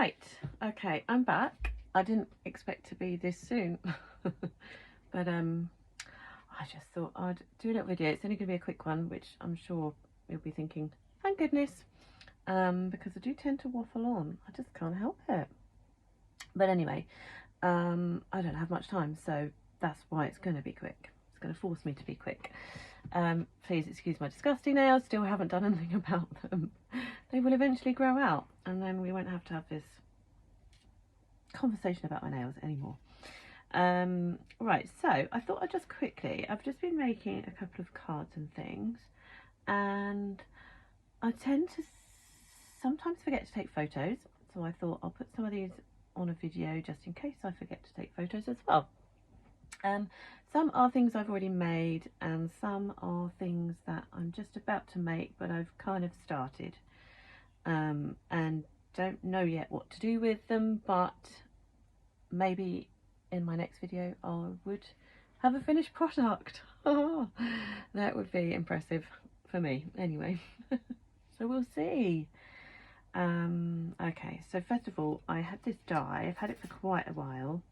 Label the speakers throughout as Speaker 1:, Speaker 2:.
Speaker 1: Right, okay, I'm back. I didn't expect to be this soon, but I just thought I'd do a little video. It's only going to be a quick one, which I'm sure you'll be thinking, thank goodness, because I do tend to waffle on. I just can't help it. But anyway, I don't have much time, so that's why it's going to be quick. It's going to force me to be quick. Please excuse my disgusting nails. Still haven't done anything about them. They will eventually grow out, and then we won't have to have this conversation about my nails anymore. Right, so I thought I'd just quickly, I've just been making a couple of cards and things, and I tend to sometimes forget to take photos, so I thought I'll put some of these on a video just in case I forget to take photos as well. Some are things I've already made, and some are things that I'm just about to make, but I've kind of started, and don't know yet what to do with them, but maybe in my next video I would have a finished product. That would be impressive for me anyway. So we'll see. Okay, so first of all, I had this die. I've had it for quite a while.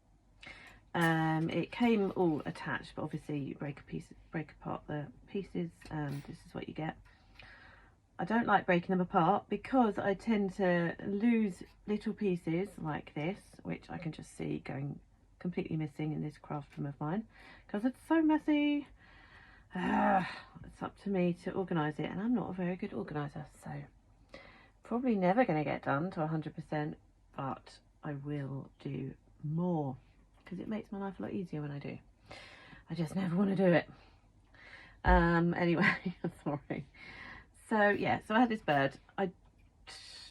Speaker 1: It came all attached, but obviously you break apart the pieces, and this is what you get. I don't like breaking them apart because I tend to lose little pieces like this, which I can just see going completely missing in this craft room of mine because it's so messy. It's up to me to organise it, and I'm not a very good organiser, so probably never going to get done to 100%, but I will do more because it makes my life a lot easier when I do. I just never want to do it. Anyway, sorry. So yeah, so I had this bird. I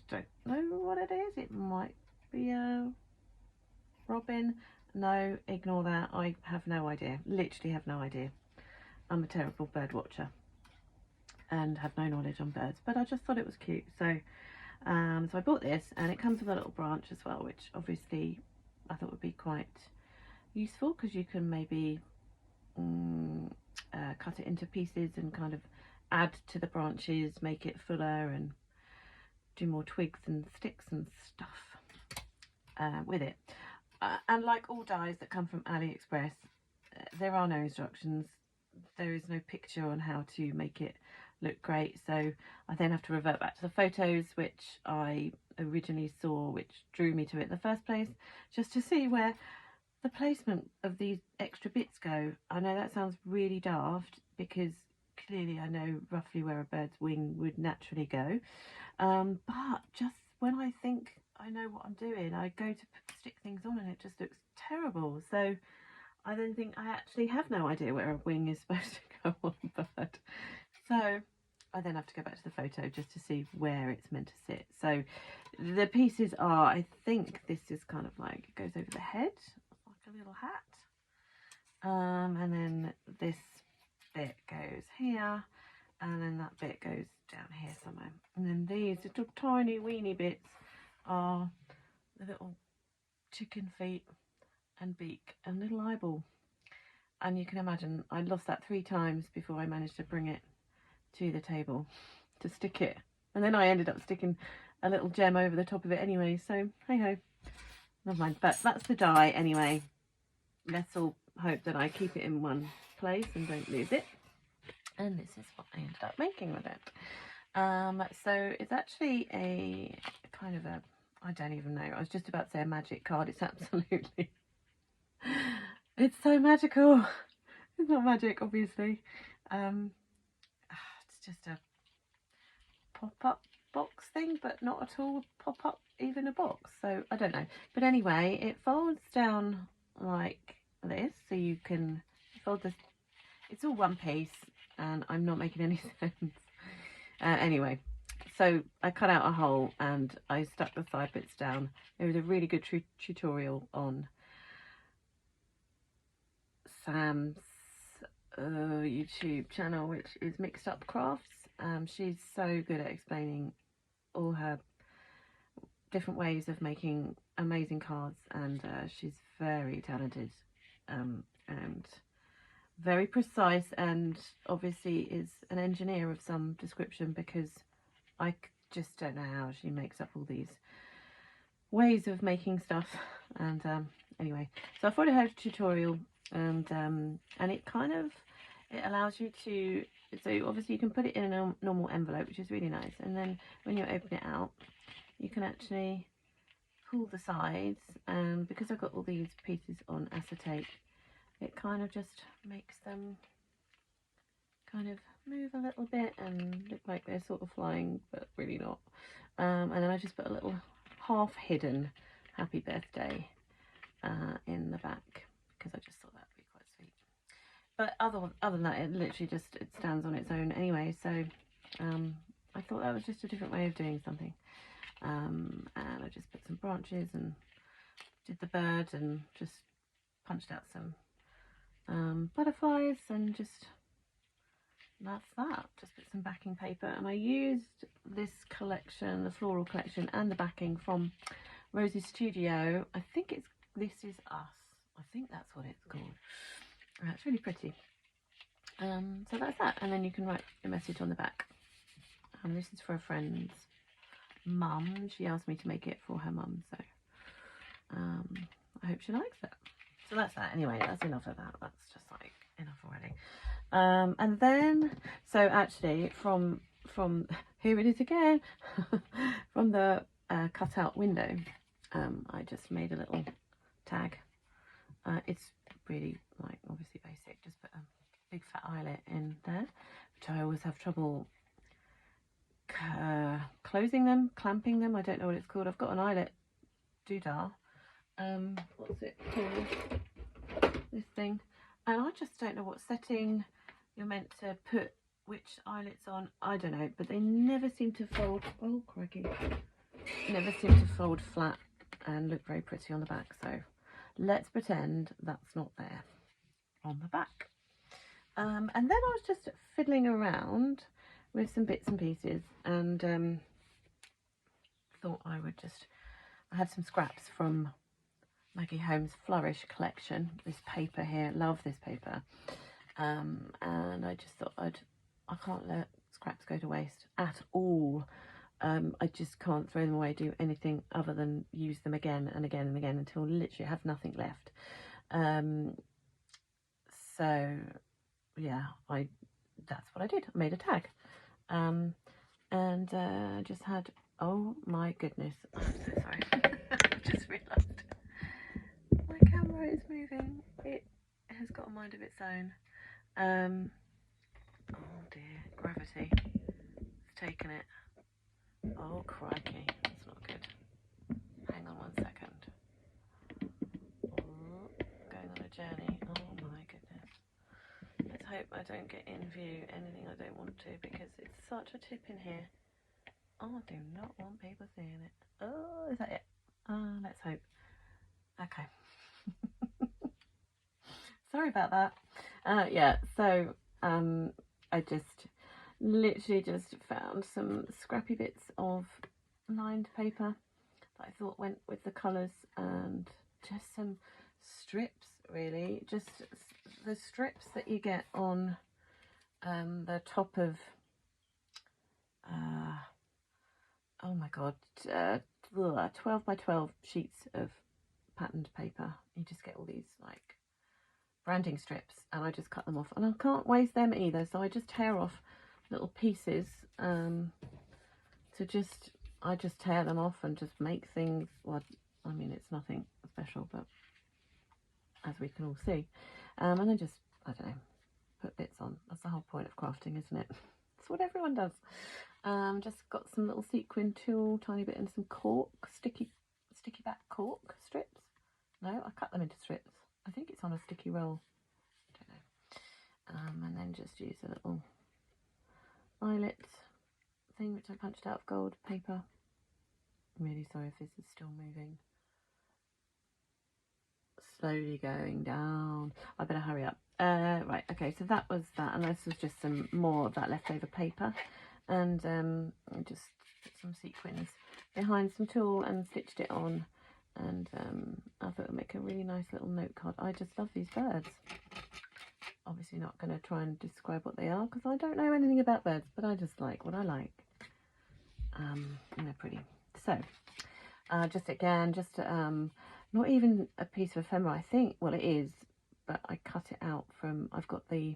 Speaker 1: don't know what it is. It might be a robin. No, ignore that. I have no idea. Literally have no idea. I'm a terrible bird watcher and have no knowledge on birds, but I just thought it was cute. So so I bought this, and it comes with a little branch as well, which obviously I thought would be quite useful because you can maybe cut it into pieces and kind of add to the branches, make it fuller, and do more twigs and sticks and stuff with it. And like all dies that come from AliExpress, there are no instructions. There is no picture on how to make it look great, so I then have to revert back to the photos which I originally saw, which drew me to it in the first place, just to see where the placement of these extra bits go. I know that sounds really daft because clearly I know roughly where a bird's wing would naturally go, but just when I think I know what I'm doing, I go to stick things on and it just looks terrible. So I then think I actually have no idea where a wing is supposed to go on a bird. So I then have to go back to the photo just to see where it's meant to sit. So the pieces are, I think this is kind of like, it goes over the head, like a little hat. And then this bit goes here, and then that bit goes down here somewhere. And then these little tiny weeny bits are the little chicken feet and beak and little eyeball. And you can imagine I lost that 3 times before I managed to bring it to the table to stick it, and then I ended up sticking a little gem over the top of it anyway, so hey ho, never mind. But that's the die anyway. Let's all hope that I keep it in one place and don't lose it. And this is what I ended up making with it. So it's actually a kind of a, I don't even know, I was just about to say a magic card. It's absolutely it's so magical. It's not magic, obviously. It's just a pop-up box thing, but not at all pop-up even a box, so I don't know. But anyway, it folds down like this, so you can fold this. It's all one piece, and I'm not making any sense. Anyway, so I cut out a hole and I stuck the side bits down. There was a really good tutorial on Sam's YouTube channel, which is Mixed Up Crafts. She's so good at explaining all her different ways of making amazing cards, and she's very talented and very precise, and obviously is an engineer of some description, because I just don't know how she makes up all these ways of making stuff. And anyway, so I followed her tutorial, and it kind of, it allows you to, so obviously you can put it in a normal envelope, which is really nice, and then when you open it out you can actually pull the sides, and because I've got all these pieces on acetate, it kind of just makes them kind of move a little bit and look like they're sort of flying, but really not. And then I just put a little half hidden happy birthday in the back, because I just thought that would be quite sweet. But other than that, it literally just, it stands on its own anyway, so I thought that was just a different way of doing something. And I just put some branches and did the bird and just punched out some butterflies, and just, that's that. Just put some backing paper, and I used this collection, the floral collection, and the backing from Rosie's Studio. I think it's This Is Us. I think that's what it's called. It's really pretty. So that's that, and then you can write a message on the back. This is for a friend's mum. She asked me to make it for her mum, so I hope she likes it. So that's that. Anyway, that's enough of that. That's just like enough already. And then, so actually from here it is again, from the cutout window, I just made a little tag. It's really, like, obviously basic. Just put a big fat eyelet in there, which I always have trouble closing them, clamping them. I don't know what it's called. I've got an eyelet doodah. What's it called? This thing. And I just don't know what setting you're meant to put which eyelets on. I don't know, but they never seem to fold. Oh, crikey. Never seem to fold flat and look very pretty on the back. So let's pretend that's not there on the back. And then I was just fiddling around with some bits and pieces, and thought I would just, I had some scraps from Maggie Holmes' Flourish collection, this paper here, love this paper, and I just thought I can't let scraps go to waste at all. I just can't throw them away, do anything other than use them again and again and again until literally I have nothing left. So yeah, that's what I did. I made a tag, and just had, oh my goodness, I'm so sorry. I just realised my camera is moving. It has got a mind of its own. Oh dear, gravity. It's taken it. Oh crikey, that's not good. Hang on 1 second. Oh, going on a journey. Oh my goodness. Let's hope I don't get in view anything I don't want to, because it's such a tip in here. Oh, I do not want people seeing it. Oh, is that it? Let's hope. Okay. Sorry about that. Yeah, so I just literally just found some scrappy bits of lined paper that I thought went with the colours, and just some strips, really, just the strips that you get on the top of oh my god, 12 by 12 sheets of patterned paper. You just get all these like branding strips, and I just cut them off, and I can't waste them either, so I just tear off little pieces I just tear them off and just make things. Well, I mean, it's nothing special, but as we can all see, and then just, I don't know, put bits on. That's the whole point of crafting, isn't it? It's what everyone does. Just got some little sequin tulle, tiny bit, and some cork, sticky back cork strips. No, I cut them into strips. I think it's on a sticky roll. I don't know. And then just use a little eyelet thing which I punched out of gold paper. I'm really sorry if this is still moving. Slowly going down. I better hurry up. Right, okay, so that was that, and this was just some more of that leftover paper, and I just put some sequins behind some tulle and stitched it on, and I thought it would make a really nice little note card. I just love these birds. Obviously not going to try and describe what they are, because I don't know anything about birds, but I just like what I like. And they're pretty. So Just again, just not even a piece of ephemera, I think. Well, it is, but I cut it out from, I've got the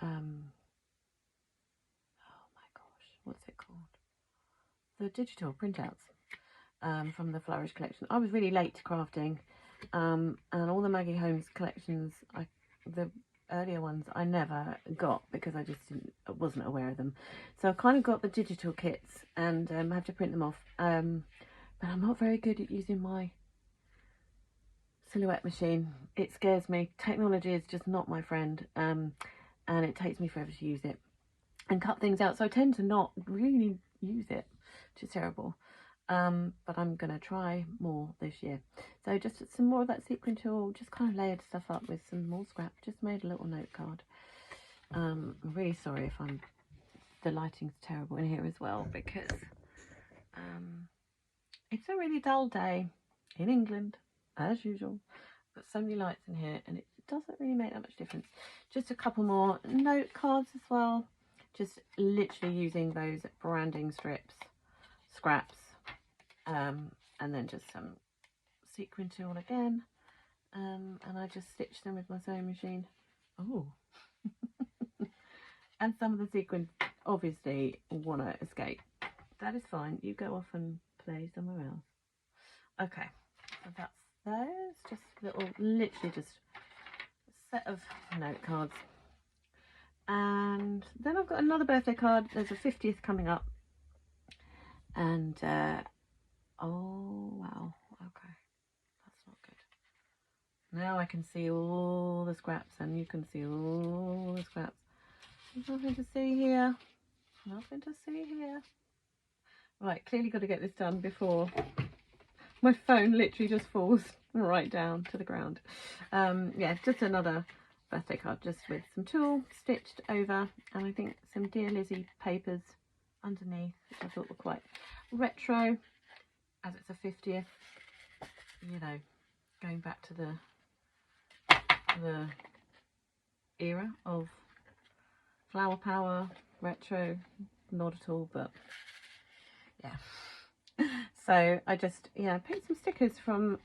Speaker 1: oh my gosh, what's it called, the digital printouts from the Flourish collection. I was really late to crafting, and all the Maggie Holmes collections, the earlier ones, I never got because I just wasn't aware of them. So I kind of got the digital kits and have to print them off. But I'm not very good at using my Silhouette machine. It scares me. Technology is just not my friend, and it takes me forever to use it and cut things out. So I tend to not really use it, which is terrible. But I'm going to try more this year. So just some more of that sequin tool, just kind of layered stuff up with some more scrap. Just made a little note card. I'm really sorry if the lighting's terrible in here as well, because it's a really dull day in England, as usual. Got so many lights in here and it doesn't really make that much difference. Just a couple more note cards as well. Just literally using those branding scraps, and then just some sequin tool again, and I just stitched them with my sewing machine. Oh, and some of the sequins obviously want to escape. That is fine. You go off and play somewhere else. Okay, so that's those. Just literally just a set of note cards. And then I've got another birthday card. There's a 50th coming up. And, oh, wow. Okay, that's not good. Now I can see all the scraps, and you can see all the scraps. There's nothing to see here. Nothing to see here. Right, clearly got to get this done before my phone literally just falls right down to the ground. Yeah, just another birthday card, just with some tulle stitched over, and I think some Dear Lizzie papers underneath, which I thought were quite retro, as it's a 50th. You know, going back to the era of flower power, retro, not at all, but yeah. So I just, yeah, picked some stickers from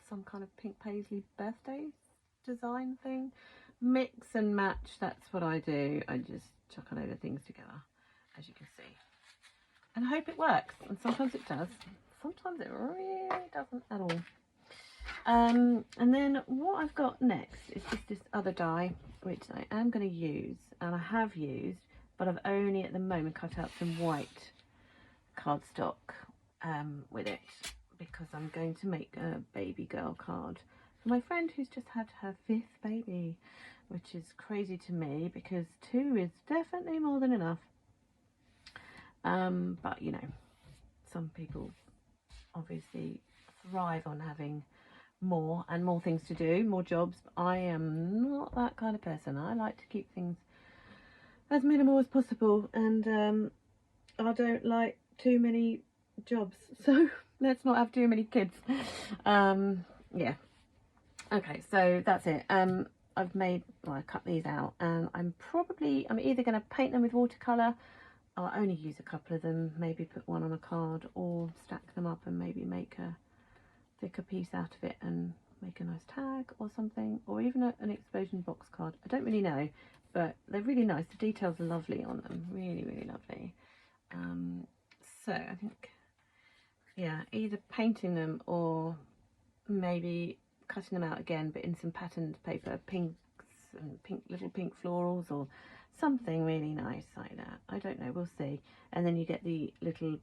Speaker 1: some kind of pink paisley birthday design thing. Mix and match, that's what I do. I just chuck a load of things together, as you can see, and I hope it works. And sometimes it does, sometimes it really doesn't at all. And then what I've got next is just this other die, which I am going to use, and I have used, but I've only at the moment cut out some white cardstock with it, because I'm going to make a baby girl card for my friend who's just had her 5th baby, which is crazy to me because 2 is definitely more than enough. But you know, some people obviously thrive on having more and more things to do, more jobs. I am not that kind of person. I like to keep things as minimal as possible, and I don't like too many jobs, so let's not have too many kids. Yeah, okay, so that's it. I cut these out, and I'm either going to paint them with watercolour. I'll only use a couple of them, maybe put one on a card, or stack them up and maybe make a thicker piece out of it and make a nice tag or something, or even an explosion box card. I don't really know, but they're really nice. The details are lovely on them, really, really lovely. So I think, yeah, either painting them or maybe cutting them out again, but in some patterned paper, pinks and little pink florals or something really nice like that. I don't know, we'll see. And then you get the little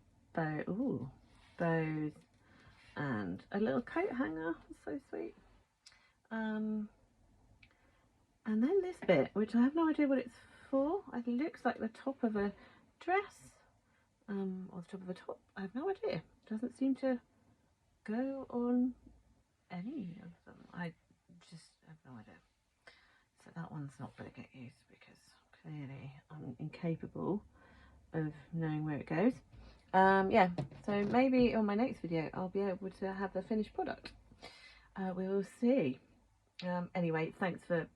Speaker 1: bows and a little coat hanger. So sweet. And then this bit, which I have no idea what it's for. It looks like the top of a dress, or the top of a top. I have no idea. It doesn't seem to go on any of them. I just have no idea. So that one's not going to get used because clearly I'm incapable of knowing where it goes. Yeah, so maybe on my next video I'll be able to have the finished product. We will see. Anyway, thanks for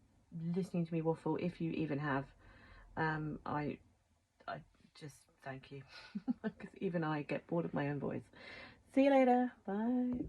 Speaker 1: listening to me waffle, if you even have. I just thank you. Because even I get bored of my own voice. See you later. Bye.